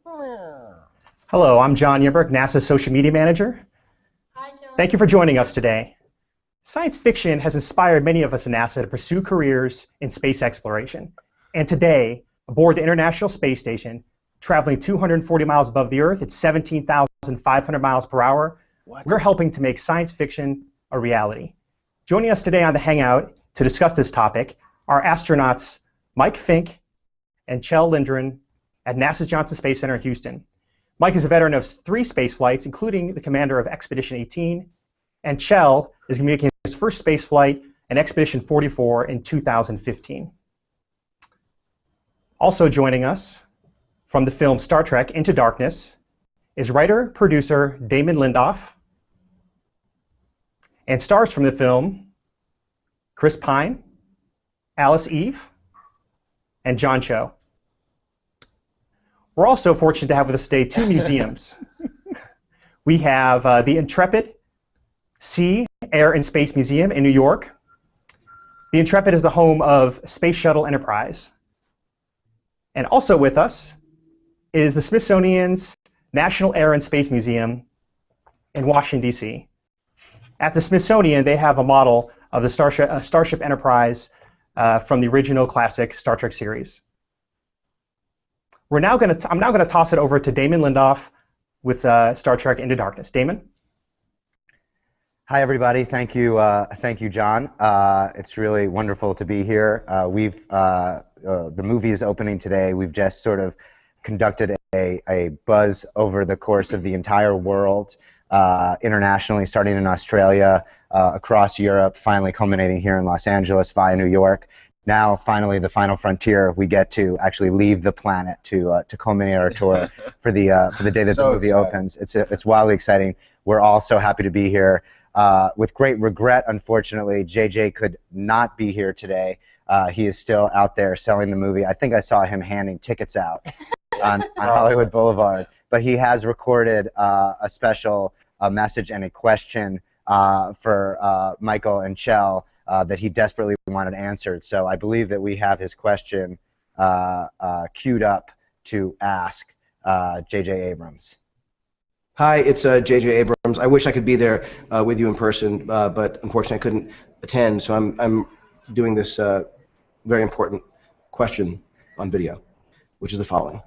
Hello, I'm John Yimberg, NASA's Social Media Manager. Hi, John. Thank you for joining us today. Science fiction has inspired many of us at NASA to pursue careers in space exploration. And today, aboard the International Space Station, traveling 240 miles above the Earth at 17,500 miles per hour, we're helping to make science fiction a reality. Joining us today on the Hangout to discuss this topic are astronauts Mike Fink and Kjell Lindgren at NASA's Johnson Space Center in Houston. Mike is a veteran of 3 space flights, including the commander of Expedition 18, and Kjell is going to be making his first space flight in Expedition 44 in 2015. Also joining us from the film Star Trek Into Darkness is writer-producer Damon Lindelof, and stars from the film Chris Pine, Alice Eve, and John Cho. We're also fortunate to have with us today 2 museums. We have the Intrepid Sea, Air, and Space Museum in New York. The Intrepid is the home of Space Shuttle Enterprise. And also with us is the Smithsonian's National Air and Space Museum in Washington, D.C. At the Smithsonian, they have a model of the Starship Enterprise from the original classic Star Trek series. I'm now going to toss it over to Damon Lindelof with Star Trek Into Darkness. Damon? Hi, everybody. Thank you, John. It's really wonderful to be here. The movie is opening today. We've just sort of conducted a buzz over the course of the entire world, internationally, starting in Australia, across Europe, finally culminating here in Los Angeles via New York. Now, finally, the final frontier, we get to actually leave the planet to culminate our tour for the day that the movie opens. It's wildly exciting. We're all so happy to be here. With great regret, unfortunately, JJ could not be here today. He is still out there selling the movie. I think I saw him handing tickets out on Hollywood Boulevard. But he has recorded a special message and a question for Michael and Kjell that he desperately wanted answered. So I believe that we have his question queued up to ask J.J. Abrams. Hi, it's J.J. Abrams. I wish I could be there with you in person, but unfortunately I couldn't attend, so I'm doing this very important question on video, which is the following.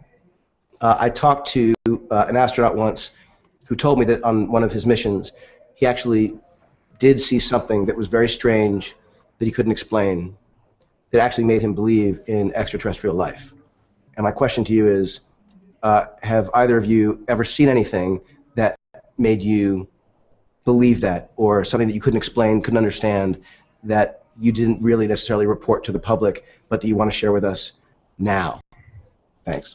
I talked to an astronaut once who told me that on one of his missions, he actually did see something that was very strange that he couldn't explain, that actually made him believe in extraterrestrial life. And my question to you is, have either of you ever seen anything that made you believe that, or something that you couldn't explain, couldn't understand, that you didn't really necessarily report to the public, but that you want to share with us now? Thanks.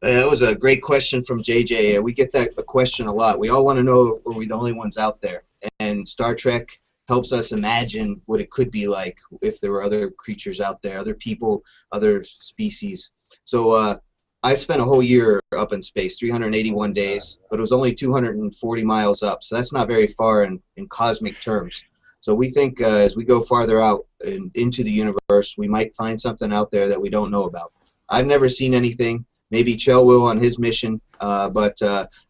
That was a great question from JJ. We get that question a lot. We all want to know, are we the only ones out there? And Star Trek helps us imagine what it could be like if there were other creatures out there, other people, other species. So I spent a whole year up in space, 381 days, but it was only 240 miles up. So that's not very far in cosmic terms. So we think as we go farther out into the universe, we might find something out there that we don't know about. I've never seen anything. Maybe Kjell will on his mission, but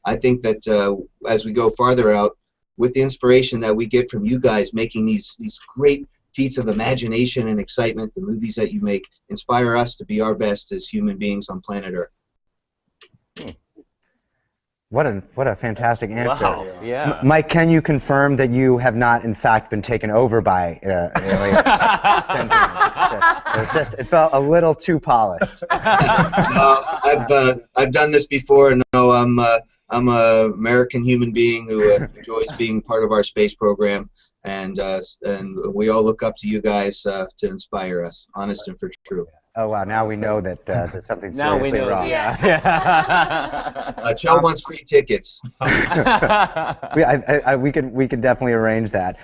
I think that as we go farther out, with the inspiration that we get from you guys making these great feats of imagination and excitement, the movies that you make inspire us to be our best as human beings on planet Earth. What a fantastic answer. Wow. Yeah. Mike, can you confirm that you have not, in fact, been taken over by an alien sentence? It felt a little too polished. I've done this before, and no, I'm an American human being who enjoys being part of our space program, and we all look up to you guys to inspire us, honest and for true. Oh wow! Now we know that there's something seriously wrong. Kjell wants free tickets. We can definitely arrange that.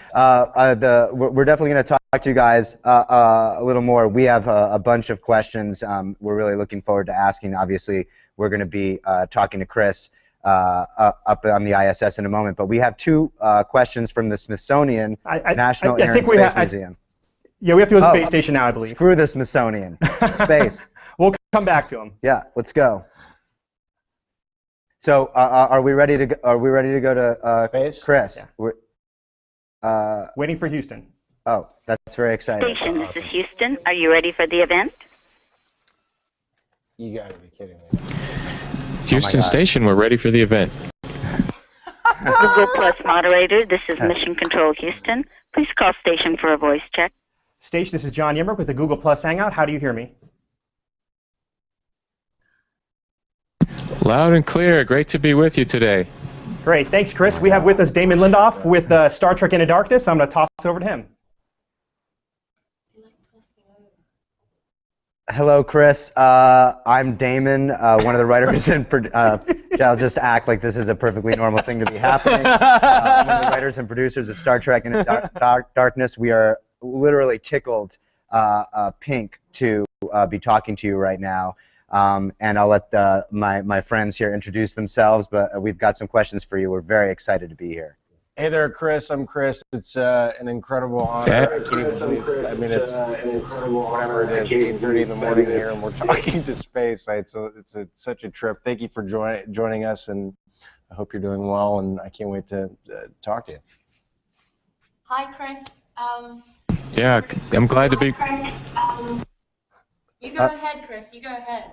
We're definitely going to talk to you guys a little more. We have a bunch of questions. We're really looking forward to asking. Obviously, we're going to be talking to Chris up on the ISS in a moment. But we have 2 questions from the Smithsonian National Air and Space Museum. Yeah, we have to go to the space station now, I believe. Screw the Smithsonian. Space. We'll come back to him. Yeah, let's go. So, are we ready to go to Space? Chris? Yeah. We're, Waiting for Houston. oh, that's very exciting. Station, this is Houston. Are you ready for the event? You gotta be kidding me. Houston God. Station, we're ready for the event. Google Plus moderator, this is Mission Control Houston. Please call station for a voice check. Station, this is John Yemmer with the Google Plus Hangout. How do you hear me? Loud and clear. Great to be with you today. Great. Thanks, Chris. We have with us Damon Lindoff with Star Trek Into Darkness. I'm going to toss it over to him. Hello, Chris. I'm Damon, one of the writers and I'll just act like this is a perfectly normal thing to be happening. One of the writers and producers of Star Trek Into Darkness. We are literally tickled pink to be talking to you right now. And I'll let my friends here introduce themselves, but we've got some questions for you. We're very excited to be here. Hey there, Chris. I'm Chris. It's an incredible honor. I can't even believe it. I mean, it's whatever it is, 8:30 in the morning here, and we're talking to space. It's such a trip. Thank you for joining us, and I hope you're doing well, and I can't wait to talk to you. Hi, Chris. Yeah, I'm glad to be. You go ahead, Chris. You go ahead.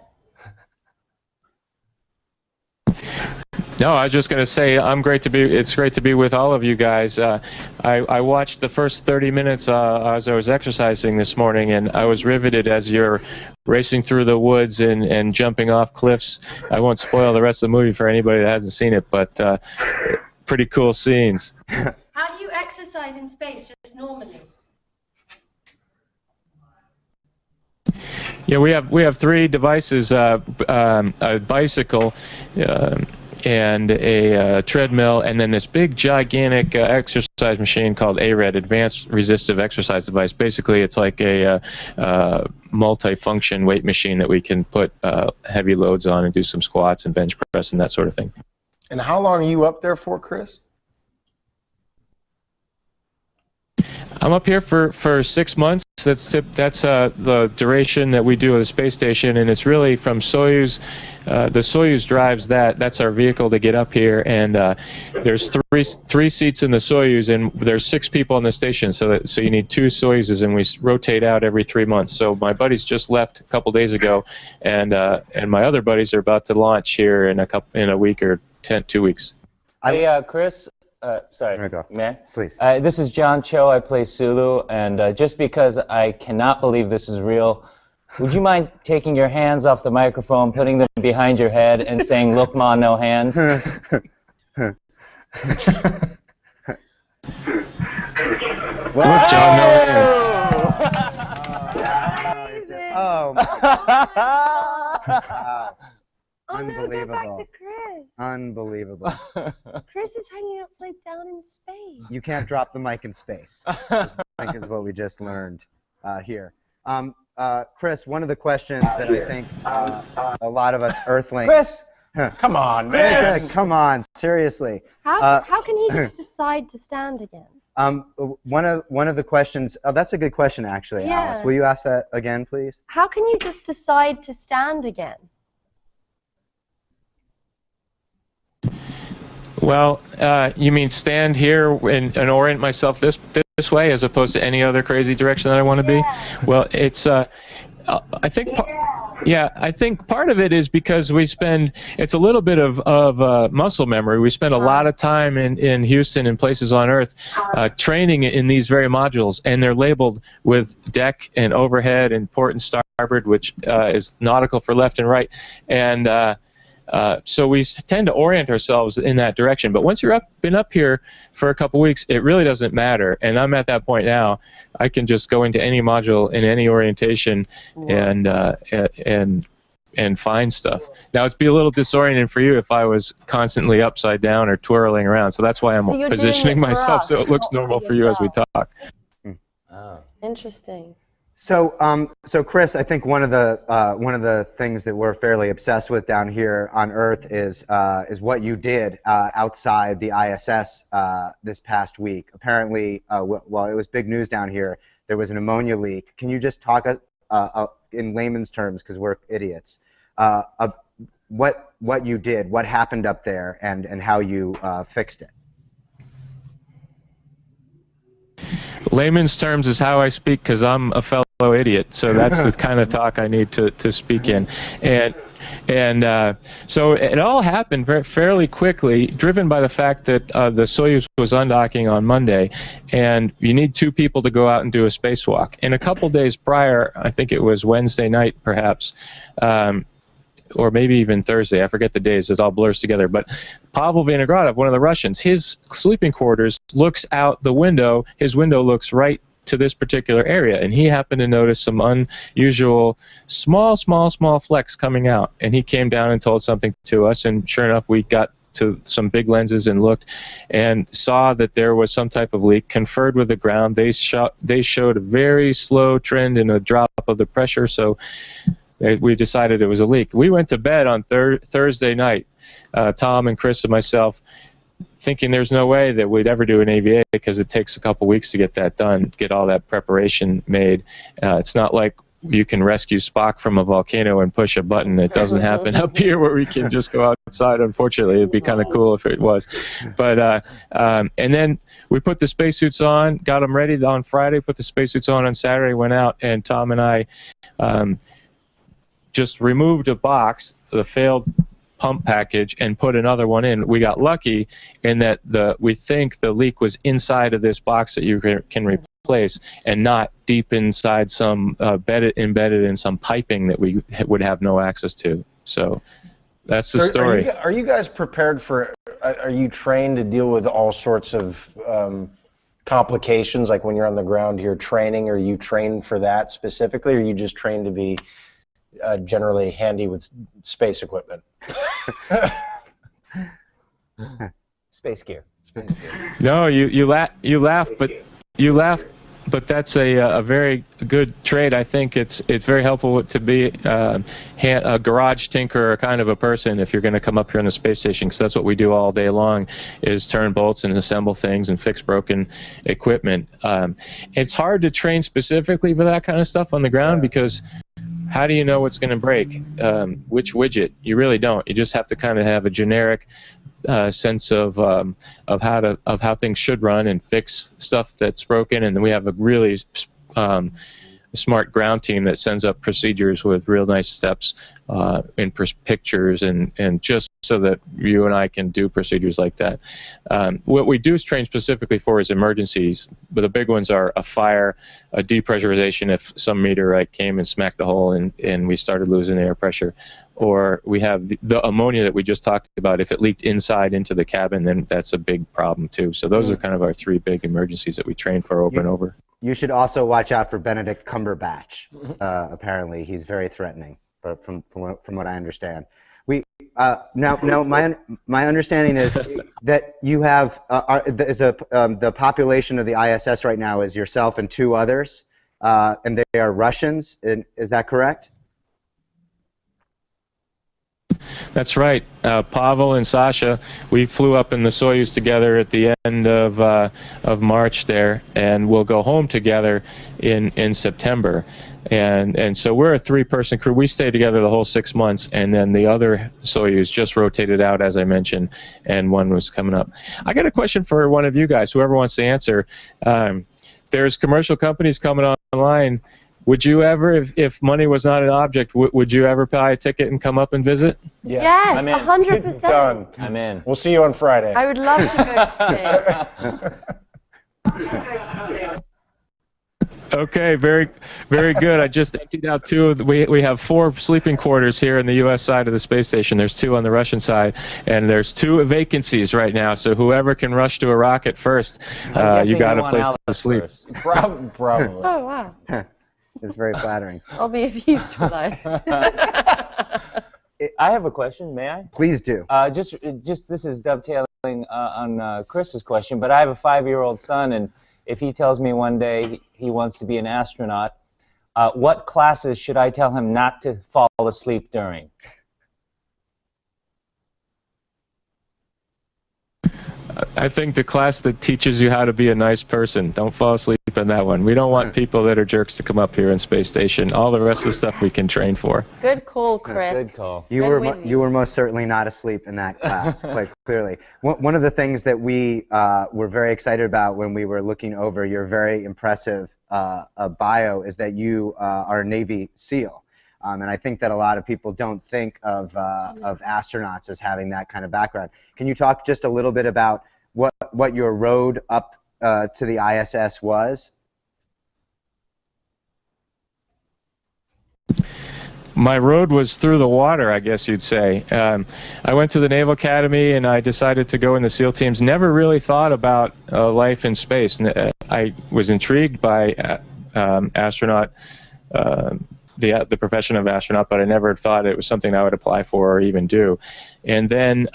No, I was just going to say it's great to be with all of you guys. I watched the first 30 minutes as I was exercising this morning, and I was riveted as you're racing through the woods and jumping off cliffs. I won't spoil the rest of the movie for anybody that hasn't seen it, but pretty cool scenes. How do you exercise in space, just normally? Yeah, we have three devices: a bicycle. And a treadmill, and then this big, gigantic exercise machine called ARED, Advanced Resistive Exercise Device. Basically, it's like a multi-function weight machine that we can put heavy loads on and do some squats and bench press and that sort of thing. And how long are you up there for, Chris? I'm up here for 6 months. That's the duration that we do at the space station, and it's really from Soyuz. The Soyuz drives that. That's our vehicle to get up here, and there's three seats in the Soyuz, and there's 6 people on the station. So you need 2 Soyuzes, and we rotate out every 3 months. So my buddies just left a couple days ago, and my other buddies are about to launch here in a week or 2 weeks. Hey, Chris. Sorry, There we go. man. Please. This is John Cho. I play Sulu, and just because I cannot believe this is real, would you mind taking your hands off the microphone, putting them behind your head, and saying, "Look, ma, no hands"? Look, John, no hands. Oh, wow. Unbelievable. No, go back to Chris. Unbelievable. Chris is hanging upside down in space. You can't drop the mic in space, I think is what we just learned here. Chris, one of the questions that I think a lot of us Earthlings... Chris! Come on, man. Come on, seriously. How can he just decide to stand again? One of the questions... Oh, that's a good question, actually, Yeah. Alice. Will you ask that again, please? How can you just decide to stand again? Well, you mean stand here and orient myself this way as opposed to any other crazy direction that I want to be? Well, it's I think I think part of it is because it's a little bit of muscle memory. We spend a lot of time in Houston and places on Earth training in these very modules, and they're labeled with deck and overhead and port and starboard, which is nautical for left and right, and so we tend to orient ourselves in that direction. But once you've been up here for a couple weeks, it really doesn't matter. And I'm at that point now. I can just go into any module in any orientation and find stuff. Now, it'd be a little disorienting for you if I was constantly upside down or twirling around. So that's why I'm positioning myself so it looks normal for you as we talk. Oh. Interesting. So, Chris, I think one of the things that we're fairly obsessed with down here on Earth is what you did outside the ISS this past week. Apparently, well, it was big news down here. There was an ammonia leak. Can you just talk in layman's terms, because we're idiots, what you did, what happened up there, and how you fixed it. Layman's terms is how I speak because I'm a fellow idiot. So that's the kind of talk I need to speak in. And so it all happened fairly quickly, driven by the fact that the Soyuz was undocking on Monday, and you need 2 people to go out and do a spacewalk. And a couple days prior, I think it was Wednesday night perhaps, or maybe even Thursday, I forget the days, it all blurs together, but Pavel Vinogradov, one of the Russians, his sleeping quarters looks out the window, his window looks right to this particular area, and he happened to notice some unusual small flecks coming out, and he came down and told something to us, and sure enough, we got to some big lenses and looked and saw that there was some type of leak, conferred with the ground. They showed a very slow trend in a drop of the pressure, so we decided it was a leak. We went to bed on Thursday night, Tom and Chris and myself, thinking there's no way that we'd ever do an AVA because it takes a couple weeks to get that done, get all that preparation made. It's not like you can rescue Spock from a volcano and push a button. It doesn't happen up here where we can just go outside. Unfortunately, it'd be kind of cool if it was. But and then we put the spacesuits on, got them ready on Friday, put the spacesuits on Saturday, went out, and Tom and I just removed a box, the failed pump package, and put another one in. We got lucky in that we think the leak was inside of this box that you can replace, and not deep inside some embedded in some piping that we would have no access to. So that's the story. Are you guys prepared for? Are you trained to deal with all sorts of complications, like when you're on the ground here training? Are you trained for that specifically, or are you just trained to be generally handy with space equipment? Space gear. No, you laugh, but that's a very good trade. I think it's very helpful to be a garage tinkerer kind of a person if you're going to come up here on the space station, because that's what we do all day long, is turn bolts and assemble things and fix broken equipment. It's hard to train specifically for that kind of stuff on the ground, because how do you know what's going to break? Which widget? You really don't. You just have to kind of have a generic sense of how things should run and fix stuff that's broken. And then we have a really smart ground team that sends up procedures with real nice steps in pictures, and just so that you and I can do procedures like that. What we do is train specifically for is emergencies, but the big ones are a fire, a depressurization if some meteorite came and smacked a hole and we started losing air pressure, or we have the ammonia that we just talked about. If it leaked inside into the cabin, then that's a big problem too. So those are kind of our 3 big emergencies that we train for over and over. You should also watch out for Benedict Cumberbatch. Apparently, he's very threatening, but from what I understand. Now my understanding is that you have the population of the ISS right now is yourself and 2 others, and they are Russians. Is that correct? That's right. Pavel and Sasha, we flew up in the Soyuz together at the end of March there, and we'll go home together in September. And so we're a 3-person crew. We stayed together the whole 6 months, and then the other Soyuz just rotated out, as I mentioned, and one was coming up. I got a question for one of you guys, whoever wants to answer. There's commercial companies coming online. Would you ever, if money was not an object, would you ever buy a ticket and come up and visit? Yeah. Yes, 100%. Done. I'm in. We'll see you on Friday. I would love to go to space. Okay, very good. I just emptied out 2. We have 4 sleeping quarters here in the U.S. side of the space station. There's 2 on the Russian side, and there's 2 vacancies right now. So whoever can rush to a rocket first, you got a place to sleep. Probably. Oh, wow. It's very flattering. I'll be of use for life. I have a question. May I? Please do. Just this is dovetailing on Chris's question, but I have a 5-year-old son, and if he tells me one day he wants to be an astronaut, what classes should I tell him not to fall asleep during? I think the class that teaches you how to be a nice person. Don't fall asleep on that one. We don't want people that are jerks to come up here in space station. All the rest of the stuff we can train for. Good call, Chris. Good call. You were most certainly not asleep in that class, quite clearly. One of the things that we were very excited about when we were looking over your very impressive bio is that you are a Navy SEAL. And I think that a lot of people don't think of astronauts as having that kind of background. Can you talk just a little bit about what your road up to the ISS was? My road was through the water, I guess you'd say. I went to the Naval Academy and I decided to go in the SEAL teams. Never really thought about life in space. I was intrigued by astronaut, the profession of astronaut, but I never thought it was something I would apply for or even do. And then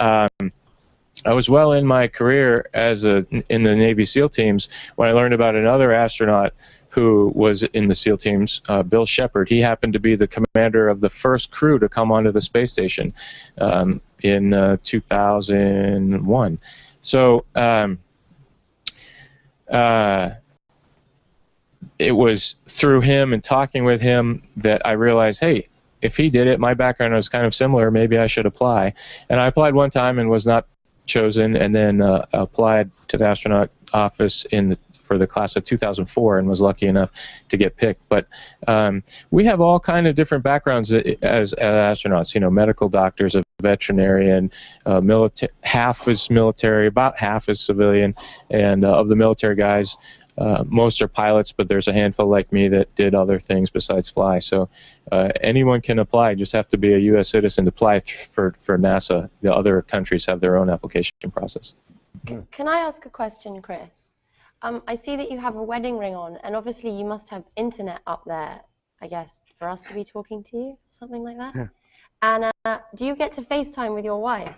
I was well in my career in the Navy SEAL teams when I learned about another astronaut who was in the SEAL teams, Bill Shepard. He happened to be the commander of the first crew to come onto the space station in 2001. So it was through him and talking with him that I realized, hey, if he did it, my background was kind of similar, maybe I should apply. And I applied one time and was not chosen, and then applied to the astronaut office for the class of 2004 and was lucky enough to get picked. But we have all kind of different backgrounds as astronauts. You know, medical doctors, a veterinarian, half is military, about half is civilian, and of the military guys, most are pilots, but there's a handful like me that did other things besides fly. So anyone can apply. You just have to be a U.S. citizen to apply for NASA. The other countries have their own application process. Can I ask a question, Chris? I see that you have a wedding ring on, and obviously you must have internet up there, I guess, for us to be talking to you, something like that. Yeah. And do you get to FaceTime with your wife?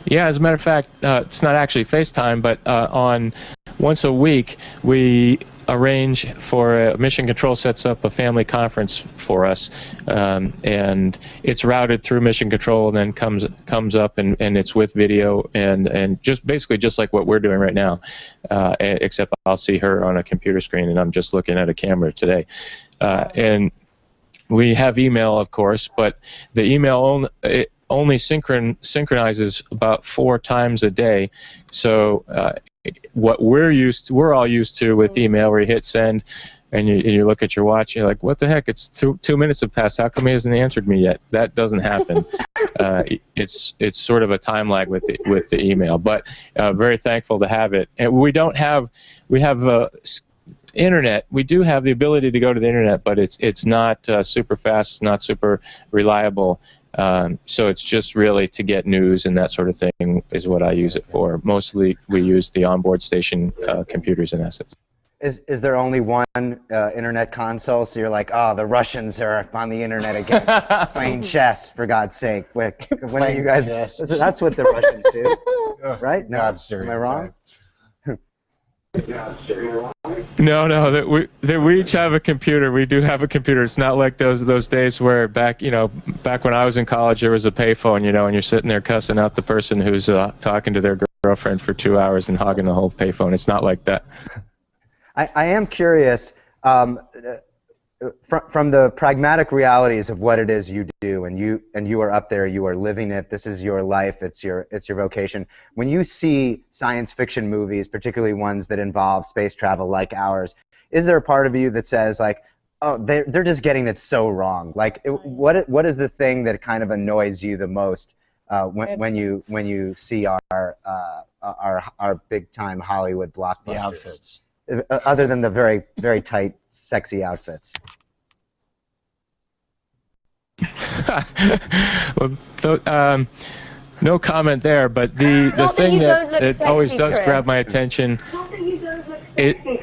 Yeah, as a matter of fact, it's not actually FaceTime, but on once a week we arrange for Mission Control sets up a family conference for us, and it's routed through Mission Control and then comes up and it's with video and just basically just like what we're doing right now, except I'll see her on a computer screen and I'm just looking at a camera today, and we have email, of course, but the email only synchronizes about 4 times a day. So what we're all used to with email, where you hit send and you look at your watch, you're like, what the heck? It's 2 minutes have passed. How come he hasn't answered me yet? That doesn't happen. It's sort of a time lag with the email, but very thankful to have it. And we have internet. We do have the ability to go to the internet, but it's not super fast. It's not super reliable. So it's just really to get news and that sort of thing is what I use it for. Mostly we use the onboard station computers and assets. Is there only one internet console? So you're like, oh, the Russians are on the internet again, playing chess, for God's sake. When are you guys? That's what the Russians do, right? No, am I wrong? No, that we each have a computer. We do have a computer. It's not like those days where back when I was in college, there was a payphone, and you're sitting there cussing out the person who's talking to their girlfriend for 2 hours and hogging the whole payphone. It's not like that. I am curious, from the pragmatic realities of what it is you do, and you are up there, you are living it. This is your life. It's your vocation. When you see science fiction movies, particularly ones that involve space travel like ours, is there a part of you that says like, oh, they're just getting it so wrong? Like, what is the thing that kind of annoys you the most when you see our big time Hollywood blockbusters? The outfits. Other than the very, very tight, sexy outfits. Well, no comment there, but the thing that always does grab my attention, the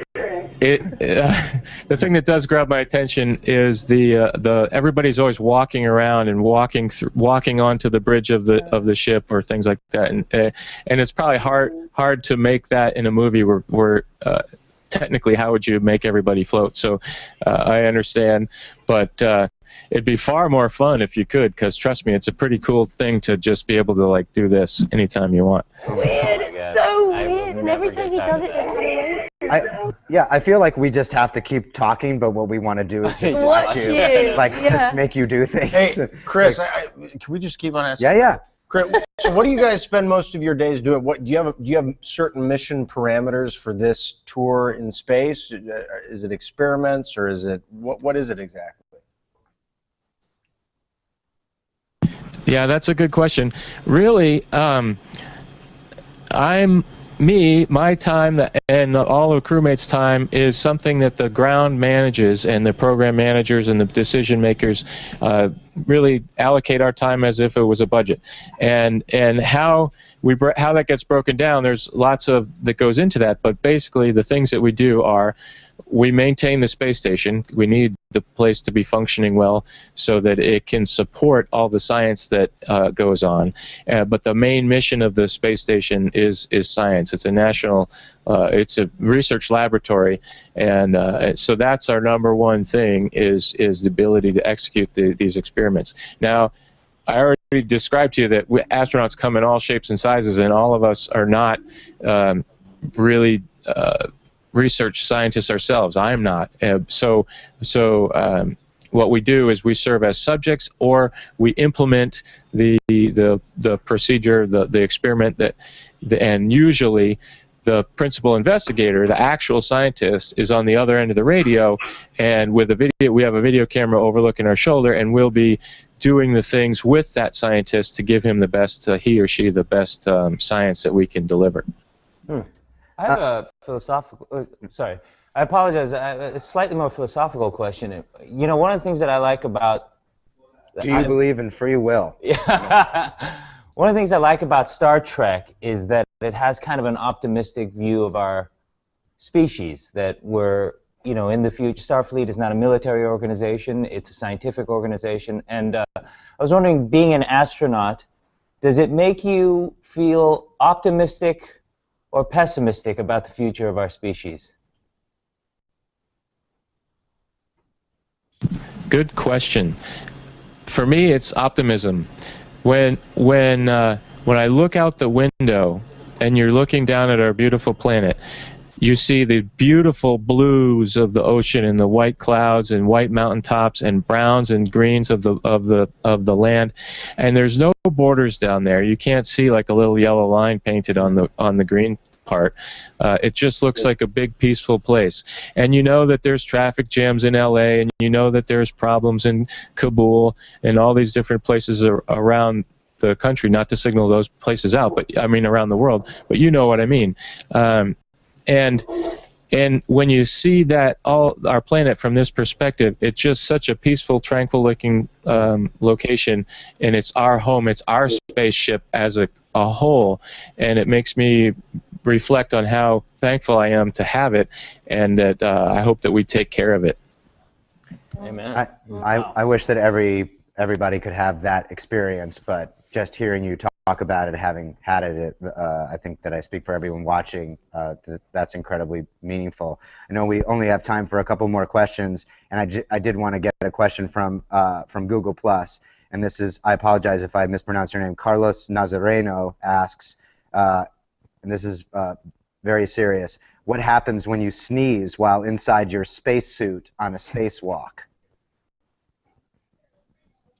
thing that does grab my attention is the everybody's always walking around and walking onto the bridge of the ship or things like that, and it's probably hard to make that in a movie where technically, how would you make everybody float? So I understand, but it'd be far more fun if you could, because trust me, it's a pretty cool thing to just be able to like do this anytime you want. Weird. It's so weird. And every time he does it, they cut away. I feel like we just have to keep talking, but what we want to do is just Watch you. like just make you do things. Hey, Chris, can we just keep on asking? Yeah. Chris, so what do you guys spend most of your days doing? What do you have certain mission parameters for this tour in space? Is it experiments or is it what is it exactly? Yeah, that's a good question. Really, my time and all the crewmates' time is something that the ground manages, and the program managers and the decision makers really allocate our time as if it was a budget. And how that gets broken down, there's lots of that goes into that, but basically the things that we do are we maintain the space station. We need the place to be functioning well so that it can support all the science that goes on. But the main mission of the space station is science. It's a national, it's a research laboratory, and so that's our number one thing is the ability to execute these experiments. Now, I already described to you that astronauts come in all shapes and sizes, and all of us are not really research scientists ourselves. I'm not. So what we do is we serve as subjects, or we implement the procedure, the experiment and usually the principal investigator, the actual scientist, is on the other end of the radio, and with a video, we have a video camera overlooking our shoulder, and we'll be doing the things with that scientist to give him the best, he or she, the best science that we can deliver. I have a philosophical, sorry, I apologize, a slightly more philosophical question. You know, one of the things that I like about... Do you believe in free will? Yeah. One of the things I like about Star Trek is that it has kind of an optimistic view of our species, that we're, you know, in the future, Starfleet is not a military organization, it's a scientific organization, and I was wondering, being an astronaut, does it make you feel optimistic or pessimistic about the future of our species? Good question. For me, it's optimism. When I look out the window and you're looking down at our beautiful planet, you see the beautiful blues of the ocean and the white clouds and white mountaintops and browns and greens of the land, and there's no borders down there. You can't see like a little yellow line painted on the green part. It just looks like a big peaceful place, and you know that there's traffic jams in LA, and you know that there's problems in Kabul and all these different places around the country, not to signal those places out, but I mean around the world, but you know what I mean. And when you see that our planet from this perspective, it's just such a peaceful, tranquil looking location, and it's our home, it's our spaceship as a whole, and it makes me reflect on how thankful I am to have it, and that I hope that we take care of it. Amen. I wish that everybody could have that experience, but just hearing you talk about it, having had it, I think that I speak for everyone watching, that's incredibly meaningful. I know we only have time for a couple more questions, and I did want to get a question from Google+, and this is, I apologize if I mispronounce your name, Carlos Nazareno asks, and this is very serious, what happens when you sneeze while inside your spacesuit on a spacewalk?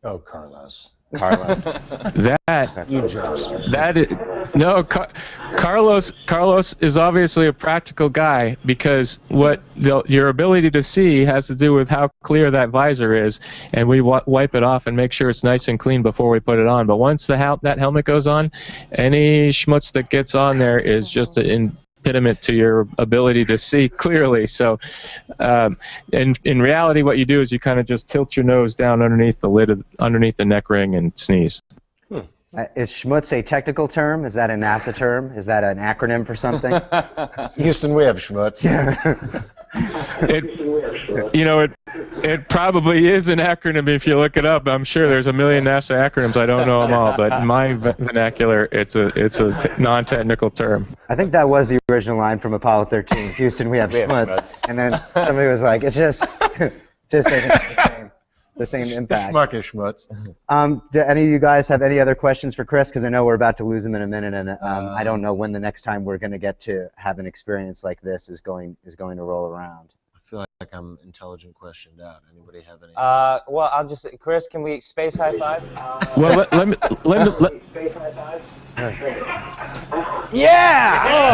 Oh, Carlos. Carlos. Carlos is obviously a practical guy, because what your ability to see has to do with how clear that visor is, and we wipe it off and make sure it's nice and clean before we put it on. But once that helmet goes on, any schmutz that gets on there is just an impediment to your ability to see clearly. So in reality, what you do is you kind of just tilt your nose down underneath the lid, underneath the neck ring, and sneeze. Is schmutz a technical term? Is that a NASA term? Is that an acronym for something? Houston, we have schmutz. It probably is an acronym if you look it up. I'm sure there's a million NASA acronyms. I don't know them all, but in my vernacular, it's a non-technical term. I think that was the original line from Apollo 13. Houston, we have schmutz. And then somebody was like, it's just isn't the same. the same impact. Schmuckish schmutz. Do any of you guys have any other questions for Chris? Because I know we're about to lose him in a minute, and I don't know when the next time we're going to get to have an experience like this is going to roll around. I feel like I'm intelligent questioned out. Anybody have any? Well, I'll just Chris, can we space high five? Well, let me Yeah.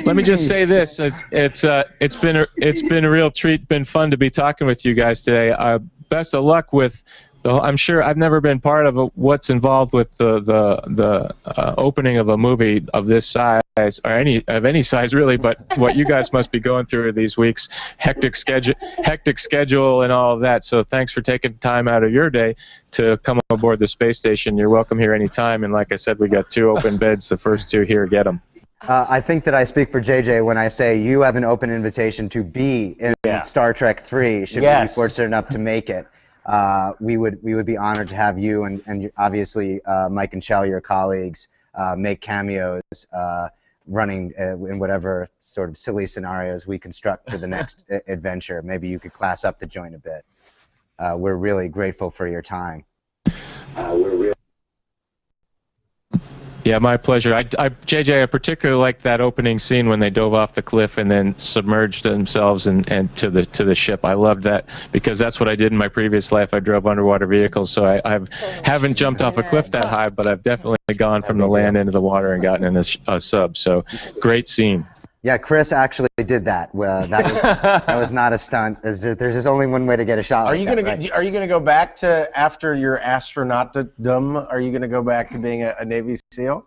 let me just say this. It's been a real treat. Been fun to be talking with you guys today. Best of luck with. I'm sure I've never been part of what's involved with the opening of a movie of this size or any size really, but what you guys must be going through these weeks, hectic schedule and all of that. So thanks for taking time out of your day to come aboard the space station. You're welcome here anytime. And like I said, we got 2 open beds. The first 2 here, get them. I think that I speak for JJ when I say you have an open invitation to be in Star Trek 3 should we be fortunate enough to make it. We would be honored to have you and obviously Mike and Shell, your colleagues, make cameos running in whatever sort of silly scenarios we construct for the next adventure. Maybe you could class up the joint a bit. We're really grateful for your time. Yeah, my pleasure. JJ, I particularly like that opening scene when they dove off the cliff and then submerged themselves and to the ship. I loved that because that's what I did in my previous life. I drove underwater vehicles, so I haven't jumped off a cliff that high, but I've definitely gone from the land into the water and gotten in a sub. So great scene. Yeah, Chris actually did that. That was not a stunt. There's just only one way to get a shot. Are you gonna go back to after your astronautdom? Are you gonna go back to being a Navy SEAL?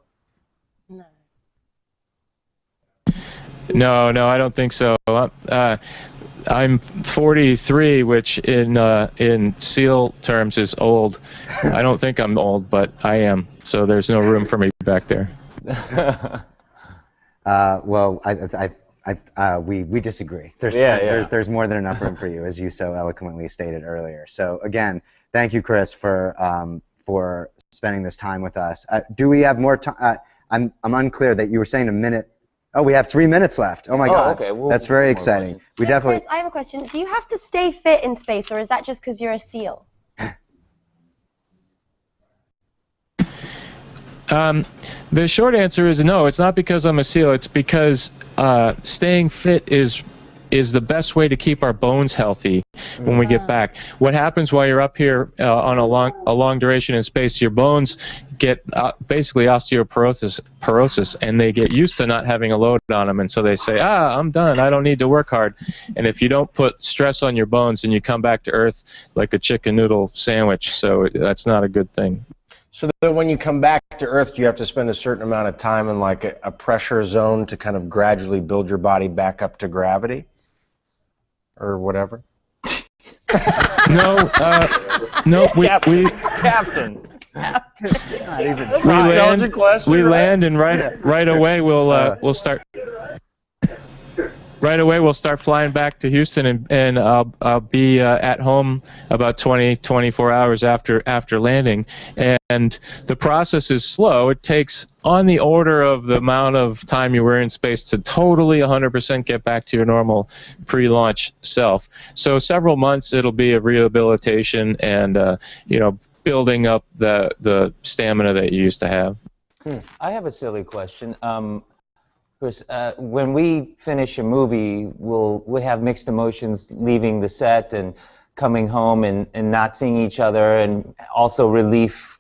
No, I don't think so. I'm 43, which in SEAL terms is old. I don't think I'm old, but I am. So there's no room for me back there. Well, we disagree. There's more than enough room for you, as you so eloquently stated earlier. So again, thank you, Chris, for spending this time with us. Do we have more time? I'm unclear that you were saying a minute. Oh, we have 3 minutes left. Oh my God, okay. That's very exciting. We definitely. Chris, I have a question. Do you have to stay fit in space, or is that just because you're a SEAL? The short answer is no. It's not because I'm a SEAL. It's because staying fit is the best way to keep our bones healthy when we get back. What happens while you're up here on a long duration in space? Your bones get basically osteoporosis, and they get used to not having a load on them, and so they say, I'm done. I don't need to work hard. And if you don't put stress on your bones, then you come back to Earth like a chicken noodle sandwich. So that's not a good thing. So that when you come back to Earth, do you have to spend a certain amount of time in like a pressure zone to kind of gradually build your body back up to gravity? Or whatever? No, we Captain. We land and right away we'll start. Right away, we'll start flying back to Houston, and I'll be at home about 24 hours after landing. And the process is slow. It takes on the order of the amount of time you were in space to totally 100% get back to your normal pre-launch self. So several months it'll be a rehabilitation and building up the stamina that you used to have. I have a silly question. Chris, when we finish a movie, we have mixed emotions leaving the set and coming home and not seeing each other, and also relief,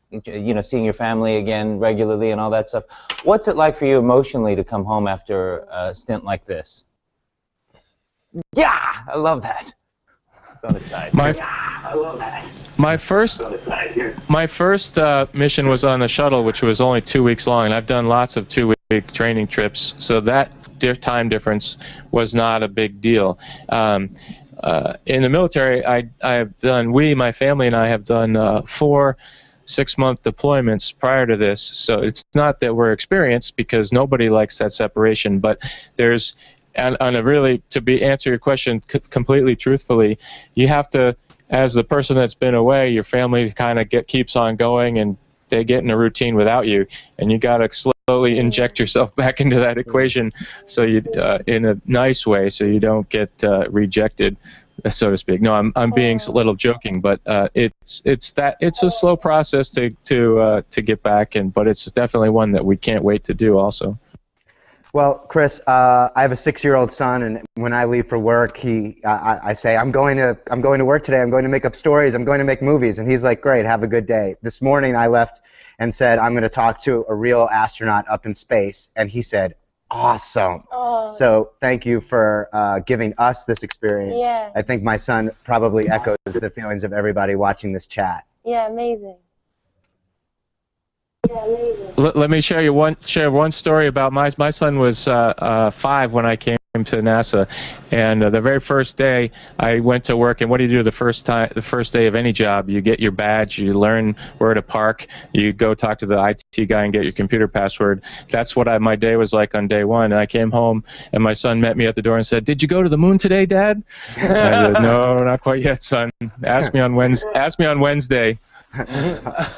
seeing your family again regularly and all that stuff. What's it like for you emotionally to come home after a stint like this? Yeah, I love that. It's on the side. My first mission was on the shuttle, which was only 2 weeks long, and I've done lots of 2-week training trips, so that time difference was not a big deal. In the military, my family and I have done 4 6-month deployments prior to this, so it's not that we're experienced, because nobody likes that separation, but there's, and really, answer your question completely truthfully, you have to, as the person that's been away, your family kind of keeps on going, and they get in a routine without you, and you got to slowly inject yourself back into that equation, so you in a nice way, so you don't get rejected, so to speak. No, I'm being a little joking, but it's a slow process to get back, but it's definitely one that we can't wait to do also. Well, Chris, I have a 6-year-old son, and when I leave for work, I say, I'm going to work today. I'm going to make up stories. I'm going to make movies. And he's like, great, have a good day. This morning I left and said, I'm going to talk to a real astronaut up in space. And he said, awesome. Oh. So thank you for giving us this experience. Yeah. I think my son probably echoes the feelings of everybody watching this chat. Yeah, amazing. Let me share one story about my son was 5 when I came to NASA, and the very first day I went to work. And what do you do the first day of any job? You get your badge, you learn where to park, you go talk to the IT guy and get your computer password. That's what my day was like on day 1. And I came home and my son met me at the door and said, "Did you go to the moon today, Dad?" And I said, "No, not quite yet, son. Ask me on Wednesday." Awesome.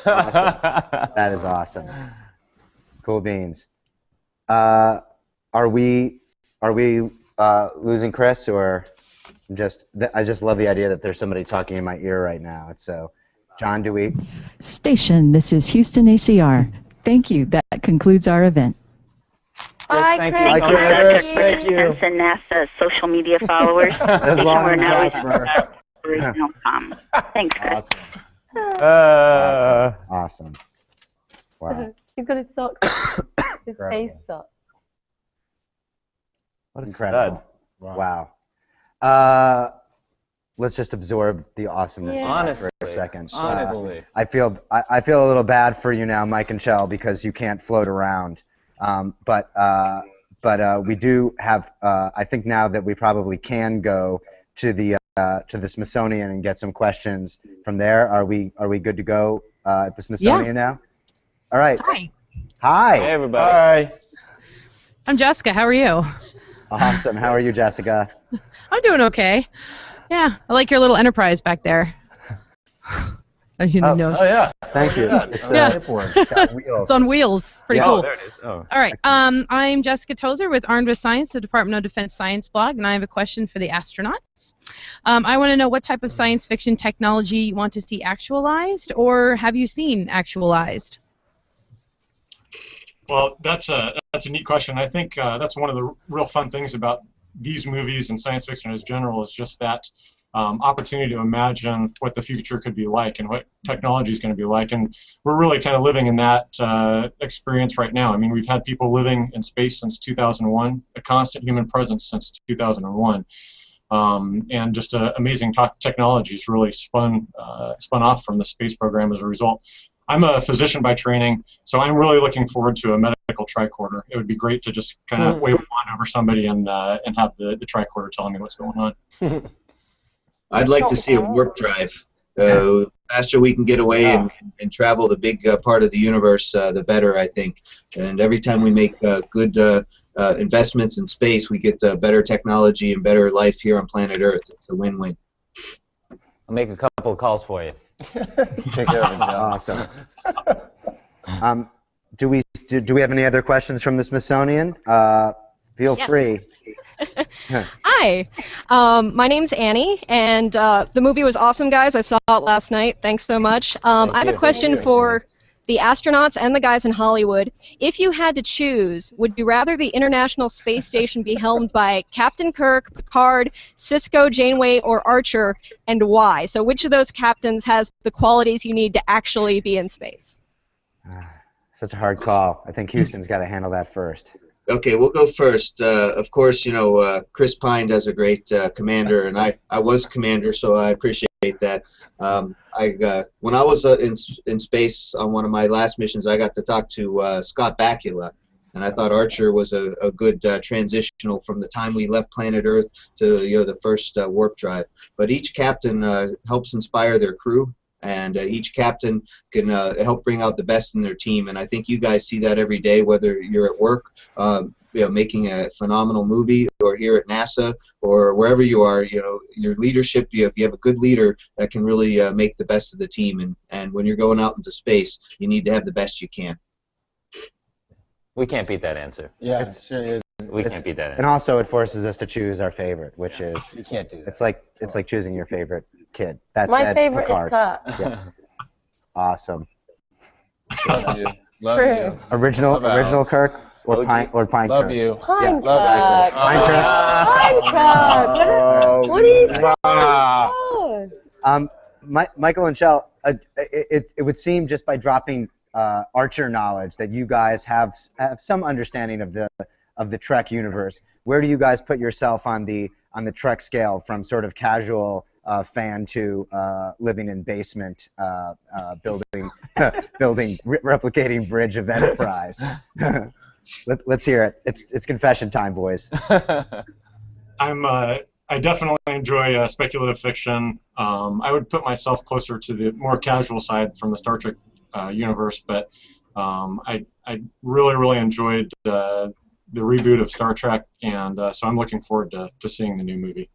That is awesome. Cool beans. Are we losing Chris, or I just love the idea that there's somebody talking in my ear right now. So, John, do we? Station, this is Houston ACR. Thank you. That concludes our event. Bye, thank Chris. you. Bye, Chris. Thank you. And NASA social media followers. As long We're now as prosper. Thanks, Chris. Awesome. Awesome. Wow. He's got his socks. His face socks. What a Incredible. stud. Wow. Let's just absorb the awesomeness Yeah. of that for a Honestly. second. Honestly. I feel a little bad for you now, Mike and Chell, because you can't float around. But we do have. I think now that we probably can go to the Smithsonian and get some questions from there. Are we good to go at the Smithsonian now? All right. Hi. Hi. Hey, everybody. Hi. I'm Jessica. How are you? Awesome. How are you, Jessica? I'm doing okay. Yeah, I like your little Enterprise back there. I didn't know. Oh yeah. Thank you. It's Yeah. it's got wheels. It's on wheels. Pretty Yeah. cool. There it is. Oh. All right. I'm Jessica Tozer with Armed with Science, the Department of Defense Science blog, and I have a question for the astronauts. I want to know what type of science fiction technology you want to see actualized, or have you seen actualized? Well, that's a neat question. I think that's one of the real fun things about these movies and science fiction as general is just that opportunity to imagine what the future could be like and what technology is going to be like. And we're really kind of living in that experience right now. I mean, we've had people living in space since 2001, a constant human presence since 2001. And just amazing technologies really spun off from the space program as a result. I'm a physician by training, so I'm really looking forward to a medical tricorder. It would be great to just kind of wave a wand over somebody and have the tricorder telling me what's going on. I'd like to see a warp drive. The faster we can get away and travel the big part of the universe, the better, I think. And every time we make good investments in space, we get better technology and better life here on planet Earth. It's a win-win. I'll make a couple of calls for you. Take care of it, John. Awesome. Do we have any other questions from the Smithsonian? Feel free. Hi, my name's Annie, and the movie was awesome, guys. I saw it last night. Thanks so much. I have a question for the astronauts and the guys in Hollywood. If you had to choose, would you rather the International Space Station be helmed by Captain Kirk, Picard, Sisko, Janeway, or Archer, and why? So which of those captains has the qualities you need to actually be in space? Such a hard call. I think Houston's got to handle that first. Okay, we'll go first. Of course, you know, Chris Pine does a great commander, and I was commander, so I appreciate that. When I was in space on one of my last missions, I got to talk to Scott Bakula, and I thought Archer was a good transitional from the time we left planet Earth to the first warp drive. But each captain helps inspire their crew, and each captain can help bring out the best in their team. And I think you guys see that every day, whether you're at work, making a phenomenal movie, or here at NASA, or wherever you are. Your leadership. If you have a good leader, that can really make the best of the team. And when you're going out into space, you need to have the best you can. We can't beat that answer. Yeah, We can't beat that answer. And also, it forces us to choose our favorite, which is you can't do that. It's like choosing your favorite kid. That's My favorite is Picard. Kirk. Yeah. Awesome. Love you. Love True. you. Original Alice. Kirk or Pine Love Kirk? you. Pine Love Kirk. Pine Kirk. Pine Kirk. What are you saying? Michael and Shell, it would seem just by dropping Archer knowledge that you guys have some understanding of the Trek universe. Where do you guys put yourself on the Trek scale, from sort of casual fan to living in basement, building replicating bridge of Enterprise? Let's hear it. It's confession time, boys. I definitely enjoy speculative fiction. I would put myself closer to the more casual side from the Star Trek universe, but I really enjoyed the reboot of Star Trek, and so I'm looking forward to seeing the new movie.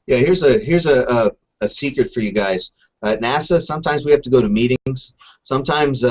Yeah, here's a secret for you guys. At NASA, sometimes we have to go to meetings. Sometimes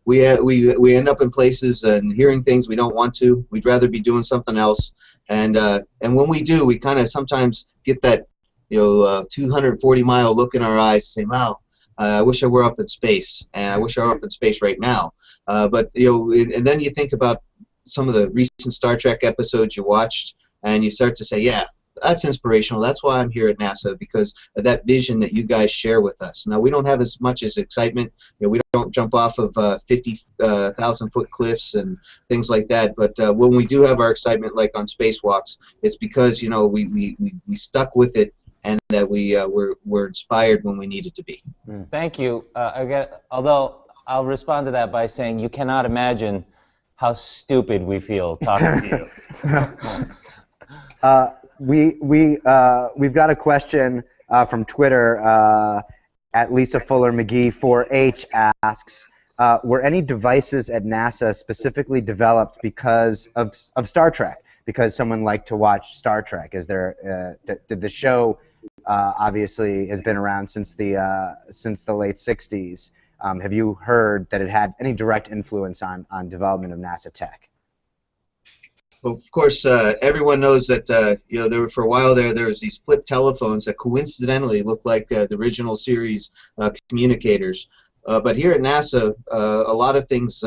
we end up in places and hearing things we don't want to. We'd rather be doing something else. And when we do, we kind of sometimes get that 240-mile look in our eyes and say, "Wow, I wish I were up in space, and I wish I were up in space right now." But and then you think about some of the recent Star Trek episodes you watched, and you start to say, "Yeah, that's inspirational. That's why I'm here at NASA, because of that vision that you guys share with us." Now, we don't have as much as excitement. We don't jump off of 50,000-foot cliffs and things like that. But when we do have our excitement, like on spacewalks, it's because we stuck with it, and that we're inspired when we needed to be. Thank you. Although I'll respond to that by saying you cannot imagine how stupid we feel talking to you. We've got a question from Twitter. At Lisa Fuller McGee 4H asks, were any devices at NASA specifically developed because of Star Trek? Because someone liked to watch Star Trek? Is there did the show obviously has been around since the late ss's? Have you heard that it had any direct influence on development of NASA tech? Well, of course, everyone knows that there were, for a while there was these flip telephones that coincidentally looked like the original series communicators. But here at NASA, a lot of things,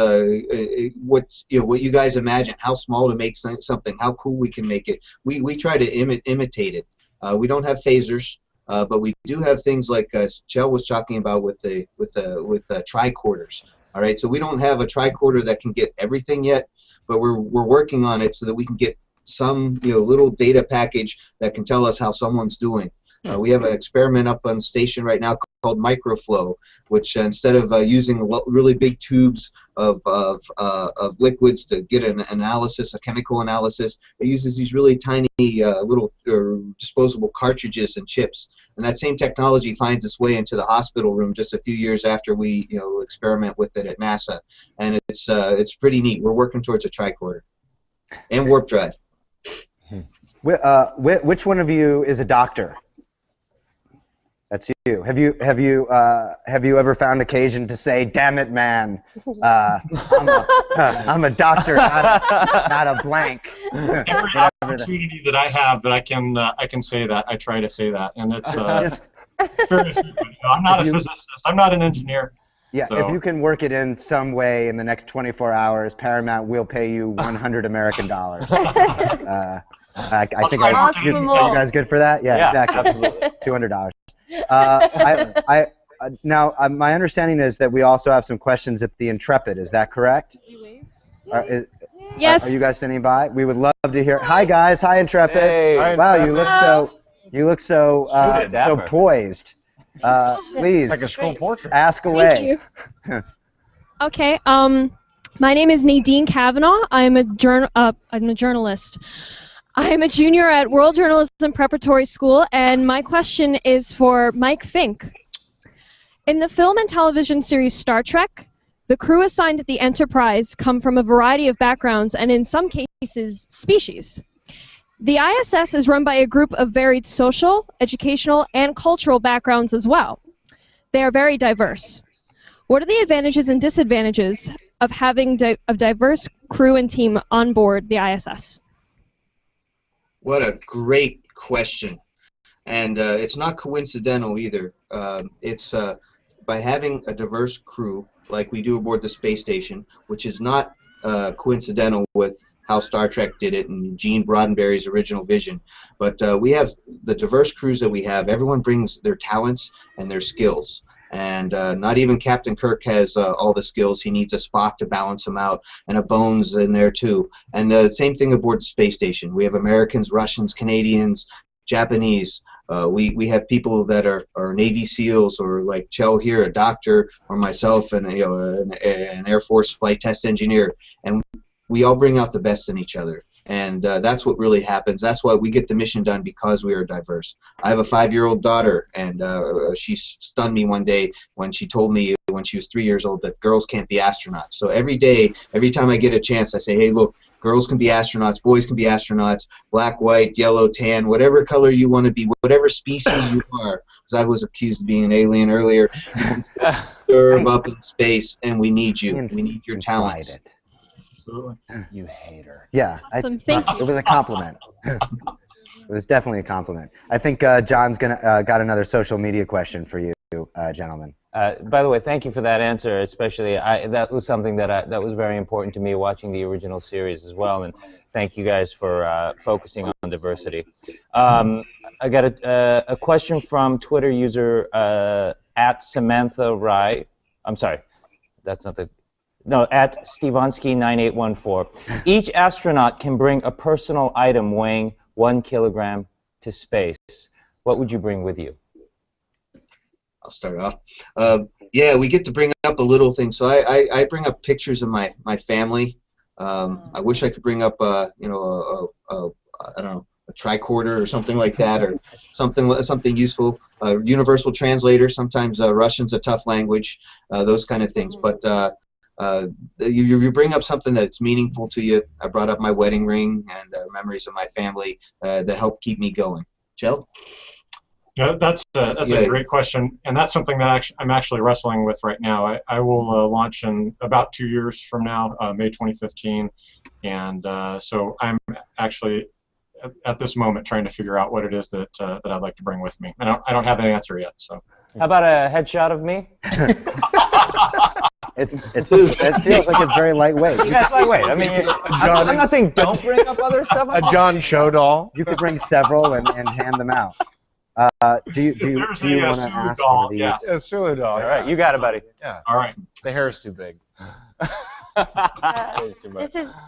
what you guys imagine, how small to make something, how cool we can make it, we try to imitate it. We don't have phasers, but we do have things like Chell was talking about with tricorders. All right, so we don't have a tricorder that can get everything yet, but we're working on it so that we can get some little data package that can tell us how someone's doing. We have an experiment up on the station right now called microflow, which instead of using really big tubes of liquids to get an analysis, a chemical analysis, it uses these really tiny little disposable cartridges and chips. And that same technology finds its way into the hospital room just a few years after we experiment with it at NASA, and it's pretty neat. We're working towards a tricorder and warp drive. Which one of you is a doctor? That's you. Have you ever found occasion to say, "Damn it, man, I'm a doctor, not a blank"? Every opportunity that I have that I can say that, I try to say that, and it's very stupid. I'm not a physicist. I'm not an engineer. Yeah, so. If you can work it in some way in the next 24 hours, Paramount will pay you $100 American. I think you guys good for that? Yeah, exactly. Absolutely. $200. Now, my understanding is that we also have some questions at the Intrepid. Is that correct? Yes. Are you guys standing by? We would love to hear. Hi, guys. Hi, Intrepid. Hey. Wow, you look so poised. Please, it's like a school portrait. Ask away. Thank you. Okay. My name is Nadine Kavanaugh. I'm a journalist. I'm a junior at World Journalism Preparatory School, and my question is for Mike Fink. In the film and television series Star Trek, the crew assigned at the Enterprise come from a variety of backgrounds and, in some cases, species. The ISS is run by a group of varied social, educational, and cultural backgrounds as well. They are very diverse. What are the advantages and disadvantages of having a diverse crew and team on board the ISS? What a great question. And it's not coincidental either. It's by having a diverse crew like we do aboard the space station, which is not coincidental with how Star Trek did it and Gene Roddenberry's original vision. But we have the diverse crews that we have. Everyone brings their talents and their skills. And not even Captain Kirk has all the skills. He needs a Spock to balance him out, and a Bones in there too. And the same thing aboard the space station. We have Americans, Russians, Canadians, Japanese. We have people that are Navy SEALs, or like Chell here, a doctor, or myself, and an Air Force flight test engineer, and we all bring out the best in each other. And that's what really happens. That's why we get the mission done, because we are diverse. I have a 5-year-old daughter, and she stunned me one day when she told me when she was 3 years old that girls can't be astronauts. So every day, every time I get a chance, I say, hey, look, girls can be astronauts, boys can be astronauts, black, white, yellow, tan, whatever color you want to be, whatever species you are. Because I was accused of being an alien earlier. Serve up in space, and we need you. We need your talents. Absolutely. You hater. Yeah. Awesome. Thank you. It was a compliment. It was definitely a compliment. I think John's got another social media question for you, gentlemen. By the way, thank you for that answer. Especially, that was something that was very important to me watching the original series as well. And thank you guys for focusing on diversity. I got a question from Twitter user at Samantha Rye. I'm sorry, that's not the. No, at Stevonsky9814. Each astronaut can bring a personal item weighing 1 kilogram to space. What would you bring with you? I'll start off. Yeah, we get to bring up a little thing. So I bring up pictures of my family. I wish I could bring up I don't know, a tricorder or something like that, or something useful. Universal translator. Sometimes Russian's a tough language. Those kind of things. But you bring up something that's meaningful to you. I brought up my wedding ring and memories of my family that help keep me going. Jill? Yeah, that's a great question, and that's something that I'm actually wrestling with right now. I will launch in about 2 years from now, May 2015, and so I'm actually at this moment trying to figure out what it is that I'd like to bring with me. I don't have an answer yet. So how about a headshot of me? It feels like it's very lightweight. Yeah, it's lightweight. I mean, I'm not saying don't bring up other stuff. A John Cho doll. You could bring several and hand them out. Do you want to ask one of these? Yeah, Sulu doll. All right, you got it, buddy. Yeah. All right. The hair is too big.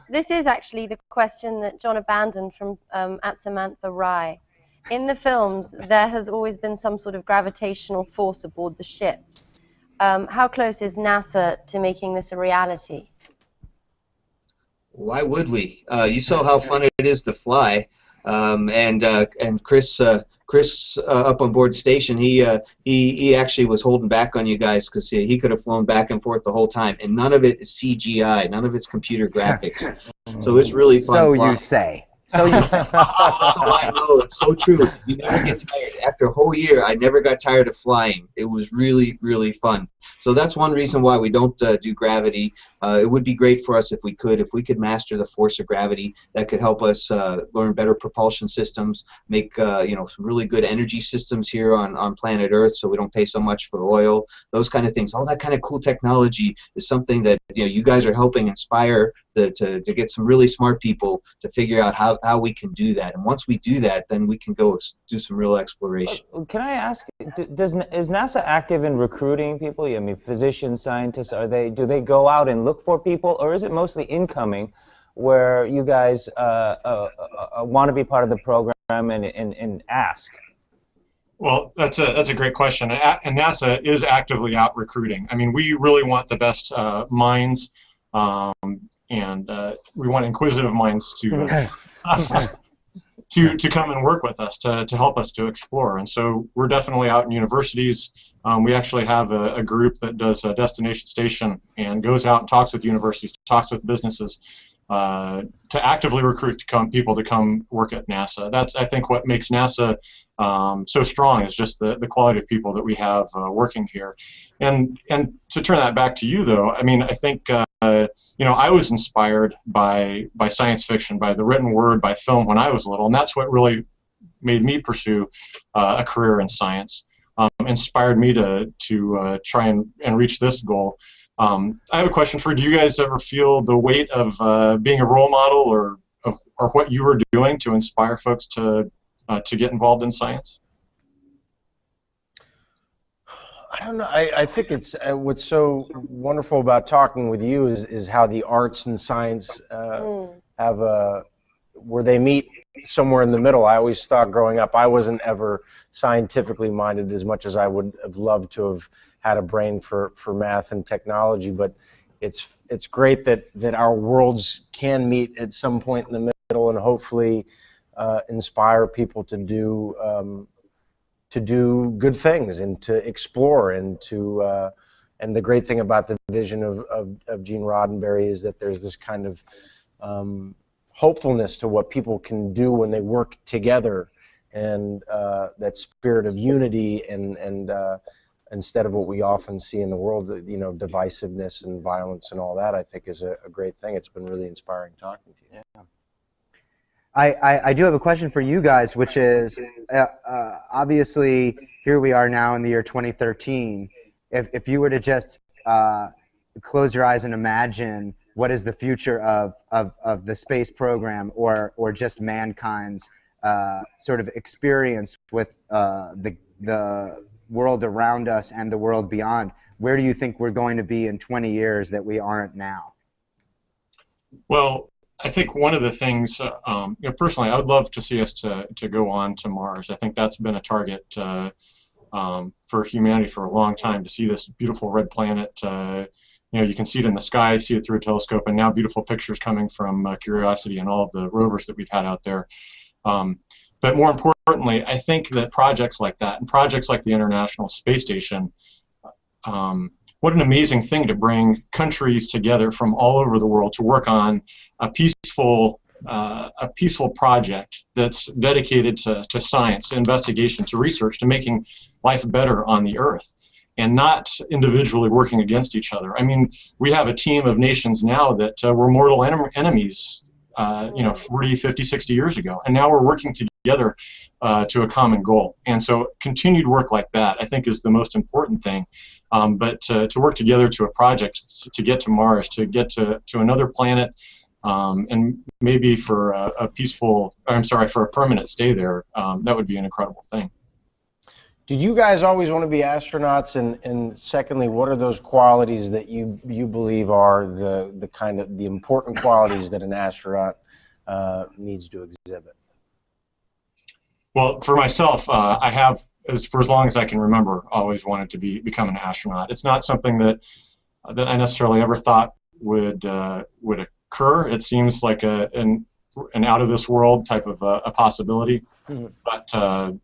This is actually the question that John abandoned from at Samantha Rye. In the films, there has always been some sort of gravitational force aboard the ships. How close is NASA to making this a reality? Why would we? You saw how fun it is to fly, and Chris up on board station, he actually was holding back on you guys because he could have flown back and forth the whole time, and none of it is CGI, none of it's computer graphics. So it's really fun. So flying. You say. So you say. So I know, it's so true. You never get tired. After a whole year, I never got tired of flying. It was really, really fun. So that's one reason why we don't do gravity. It would be great for us if we could master the force of gravity. That could help us learn better propulsion systems, make some really good energy systems here on planet Earth, so we don't pay so much for oil. Those kind of things. All that kind of cool technology is something that you guys are helping inspire to get some really smart people to figure out how we can do that. And once we do that, then we can go do some real exploration. Can I ask, is NASA active in recruiting people? I mean, physicians, scientists, do they go out and look for people, or is it mostly incoming, where you guys want to be part of the program and ask? Well, that's a great question, and NASA is actively out recruiting. I mean, we really want the best minds, and we want inquisitive minds to come and work with us, to help us to explore. And so we're definitely out in universities. We actually have a group that does a destination station and goes out and talks with universities, talks with businesses, to actively recruit people to come work at NASA. That's, I think, what makes NASA so strong, is just the quality of people that we have working here. And to turn that back to you, though, I mean, I think I was inspired by science fiction, by the written word, by film when I was little, and that's what really made me pursue a career in science. Inspired me to try and reach this goal. I have a question for you. Do you guys ever feel the weight of being a role model, or what you were doing to inspire folks to get involved in science? I don't know. I think it's what's so wonderful about talking with you is how the arts and science have where they meet somewhere in the middle. I always thought growing up I wasn't ever scientifically minded as much as I would have loved to have had a brain for math and technology, but it's great that our worlds can meet at some point in the middle and hopefully inspire people to do good things and to explore and to and the great thing about the vision of Gene Roddenberry is that there's this kind of hopefulness to what people can do when they work together, and that spirit of unity and instead of what we often see in the world, divisiveness and violence and all that, I think is a great thing. It's been really inspiring talking to you. Yeah. I do have a question for you guys, which is, obviously, here we are now in the year 2013. If you were to just close your eyes and imagine what is the future of the space program or just mankind's sort of experience with the world around us and the world beyond, where do you think we're going to be in 20 years that we aren't now? Well, I think one of the things, personally, I would love to see us to go on to Mars. I think that's been a target for humanity for a long time, to see this beautiful red planet. You can see it in the sky, see it through a telescope, and now beautiful pictures coming from Curiosity and all of the rovers that we've had out there. But more importantly, I think that projects like that, and projects like the International Space Station, what an amazing thing to bring countries together from all over the world to work on a peaceful project that's dedicated to science, to investigation, to research, to making life better on the Earth, and not individually working against each other. I mean, we have a team of nations now that were mortal enemies 40, 50, 60 years ago, and now we're working together to a common goal. And so continued work like that, I think, is the most important thing. But to work together to a project to get to Mars, to get to another planet, and maybe for a permanent stay there, that would be an incredible thing. Did you guys always want to be astronauts? And secondly, what are those qualities that you believe are the important qualities that an astronaut needs to exhibit? Well, for myself, I have, for as long as I can remember, always wanted to become an astronaut. It's not something that I necessarily ever thought would occur. It seems like an out of this world type of a possibility, mm-hmm.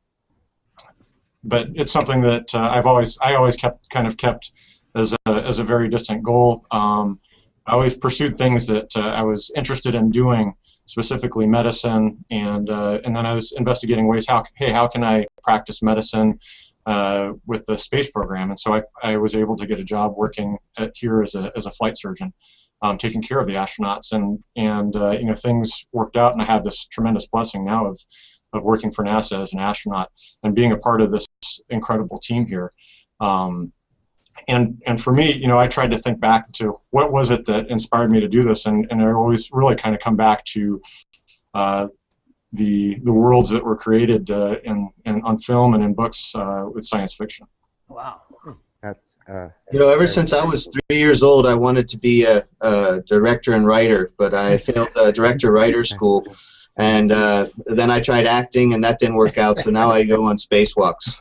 But it's something that I always kept as a very distant goal. I always pursued things that I was interested in doing, specifically medicine, and then I was investigating ways how can I practice medicine with the space program, and so I was able to get a job working here as a flight surgeon, taking care of the astronauts, and things worked out, and I have this tremendous blessing now of working for NASA as an astronaut and being a part of this incredible team here. And for me, I tried to think back to what was it that inspired me to do this, and I always really kind of come back to the worlds that were created on film and in books with science fiction. Wow. That's, ever since I was 3 years old, I wanted to be a director and writer, but I failed director-writer school. And then I tried acting, and that didn't work out. So now I go on spacewalks.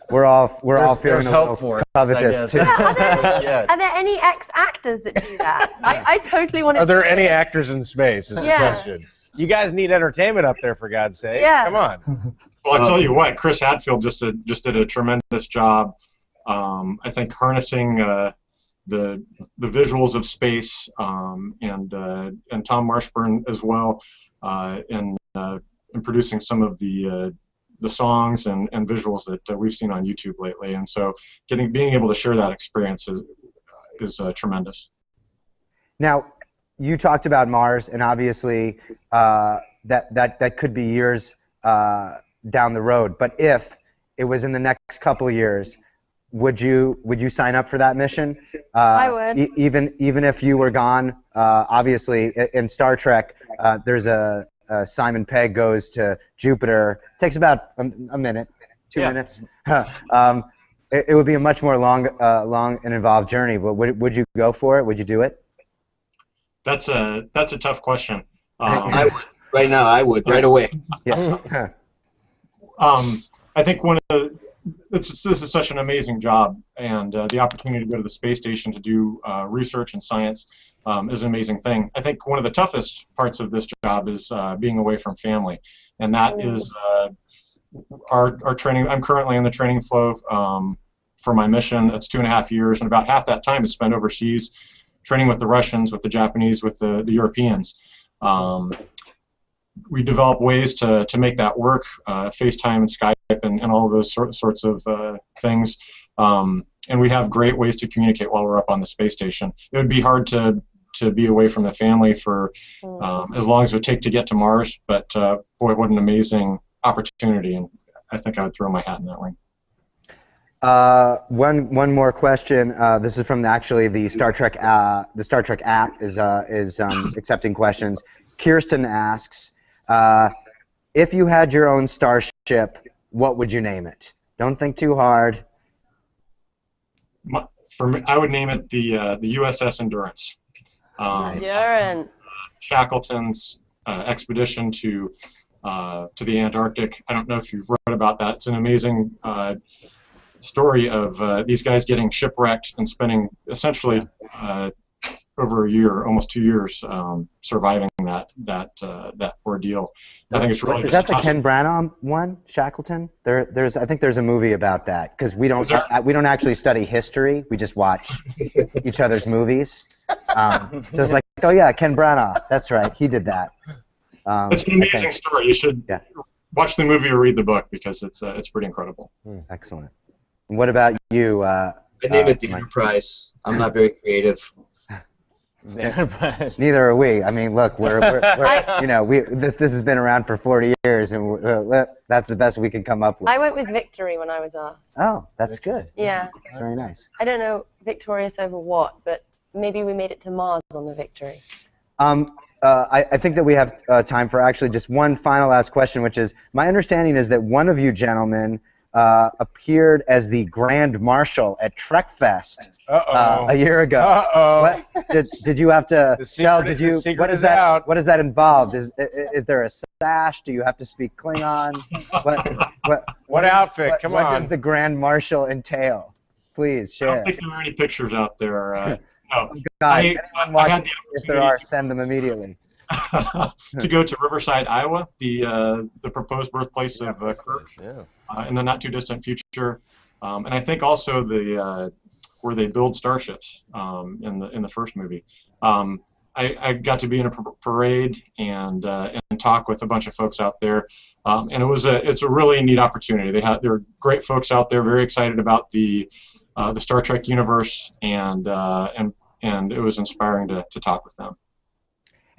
we're all feeling a little covetous too. Are there any ex-actors that do that? I totally want to. Are there any actors in space? Is the question. You guys need entertainment up there, for God's sake. Yeah. Come on. Well, I tell you what, Chris Hadfield just did a tremendous job. I think harnessing the visuals of space, and Tom Marshburn as well, in producing some of the songs and visuals that we've seen on YouTube lately. And so being able to share that experience is tremendous. Now, you talked about Mars, and obviously that could be years down the road. But if it was in the next couple of years, would you sign up for that mission? I would. Even if you were gone. Obviously, in Star Trek, there's a Simon Pegg goes to Jupiter. It takes about a minute, 2 minutes. It would be a much more long and involved journey. But would you go for it? Would you do it? That's a tough question. I would. Right now, I would. Right away. Yeah. I think this is such an amazing job, and the opportunity to go to the space station to do research and science is an amazing thing. I think one of the toughest parts of this job is being away from family, and that is our training. I'm currently in the training flow for my mission. It's 2.5 years, and about half that time is spent overseas, training with the Russians, with the Japanese, with the Europeans. We develop ways to make that work, FaceTime and Skype and all of those sorts of things. And we have great ways to communicate while we're up on the space station. It would be hard to be away from the family for as long as it would take to get to Mars, but boy, what an amazing opportunity, and I think I would throw my hat in that ring. One more question. This is from the Star Trek app is accepting questions. Kirsten asks, if you had your own starship, what would you name it? Don't think too hard. For me, I would name it the USS Endurance. Endurance. Shackleton's expedition to the Antarctic. I don't know if you've read about that. It's an amazing story of these guys getting shipwrecked and spending essentially over a year, almost 2 years, surviving that ordeal. I think it's really is that the Ken Branagh one, Shackleton? I think there's a movie about that, because we don't actually study history. We just watch each other's movies. So it's like, oh yeah, Ken Branagh. That's right, he did that. It's an amazing story. You should watch the movie or read the book, because it's pretty incredible. Excellent. And what about you? I name it the Enterprise. I'm not very creative. Neither are we. I mean, look, this has been around for 40 years, and that's the best we can come up with. I went with Victory when I was asked. Oh, that's good. Yeah. That's very nice. I don't know victorious over what, but maybe we made it to Mars on the Victory. I think that we have time for actually just one final last question, which is, my understanding is that one of you gentlemen appeared as the Grand Marshal at Trek Fest a year ago. What, did you have to tell? What does that involve? Is there a sash? Do you have to speak Klingon? What outfit? Come on. What does the Grand Marshal entail? Please share. I don't think there are any pictures out there. No. Anyone watching, if there are, send them immediately. To go to Riverside, Iowa, the proposed birthplace of Kirk, in the not too distant future, and I think also where they build starships in the first movie. I got to be in a parade and talk with a bunch of folks out there, and it's a really neat opportunity. There are great folks out there, very excited about the Star Trek universe, and it was inspiring to talk with them.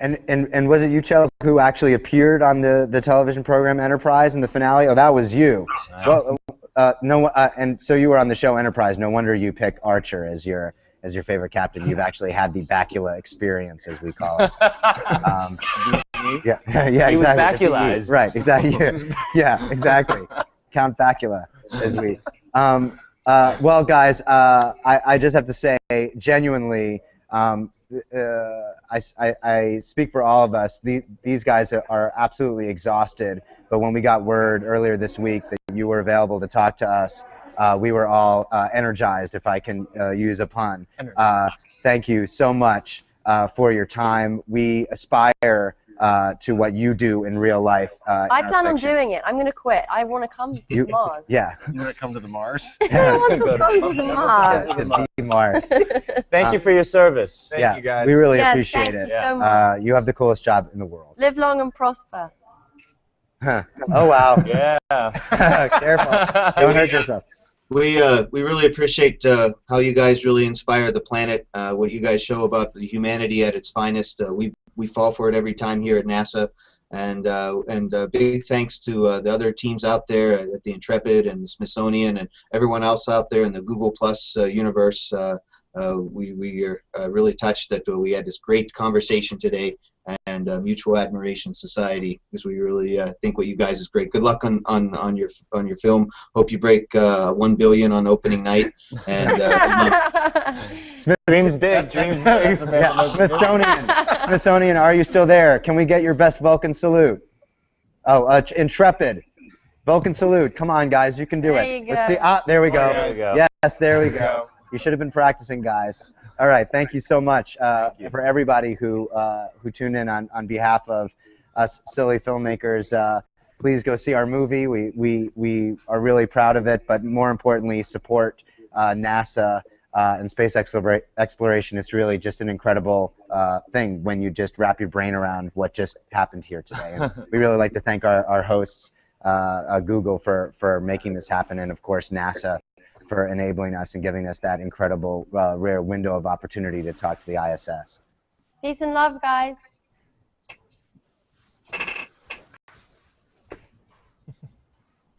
And was it you, Chell, who actually appeared on the television program Enterprise in the finale? Oh, that was you. Well, and so you were on the show Enterprise. No wonder you picked Archer as your favorite captain. You've actually had the Bakula experience, as we call it. Yeah, exactly. Baculized. Right, exactly. Yeah, exactly. Count Bakula, as we. Well, guys, I just have to say, genuinely, I speak for all of us. These guys are absolutely exhausted. But when we got word earlier this week that you were available to talk to us, we were all energized, if I can use a pun. Thank you so much for your time. We aspire to what you do in real life. I plan on doing it. I'm going to quit. I want to come to Mars. Yeah. You want to come to the Mars? I want to come to the Mars. Yeah, to be Mars. Thank you for your service. Yeah, you guys. we really Yes, appreciate thank it. you so much. You have the coolest job in the world. Live long and prosper. Huh. Oh, wow. Yeah. Careful. Don't hurt yourself. We really appreciate how you guys really inspire the planet. What you guys show about humanity at its finest. We fall for it every time here at NASA. And big thanks to the other teams out there at the Intrepid and the Smithsonian and everyone else out there in the Google Plus universe. We are really touched that we had this great conversation today, and Mutual Admiration Society, because we really think what you guys is great. Good luck on your film. Hope you break 1 billion on opening night. And Dreams big. Dreams big. Yeah, Smithsonian, are you still there? Can we get your best Vulcan salute? Oh, Intrepid. Vulcan salute. Come on, guys. You can do There it. you go. Let's see. Ah, there we go. There we go. Yes, there we go. You should have been practicing, guys. All right. Thank you so much for everybody who tuned in on behalf of us silly filmmakers. Please go see our movie. We are really proud of it, but more importantly, support NASA and space exploration. It's really just an incredible thing when you just wrap your brain around what just happened here today. And we really like to thank our hosts, Google, for making this happen, and of course NASA for enabling us and giving us that incredible rare window of opportunity to talk to the ISS. Peace and love, guys.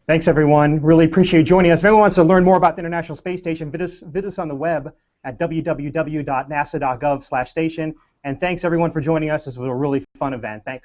Thanks, everyone. Really appreciate you joining us. If anyone wants to learn more about the International Space Station, visit us on the web at www.nasa.gov/station. And thanks, everyone, for joining us. This was a really fun event. Thanks.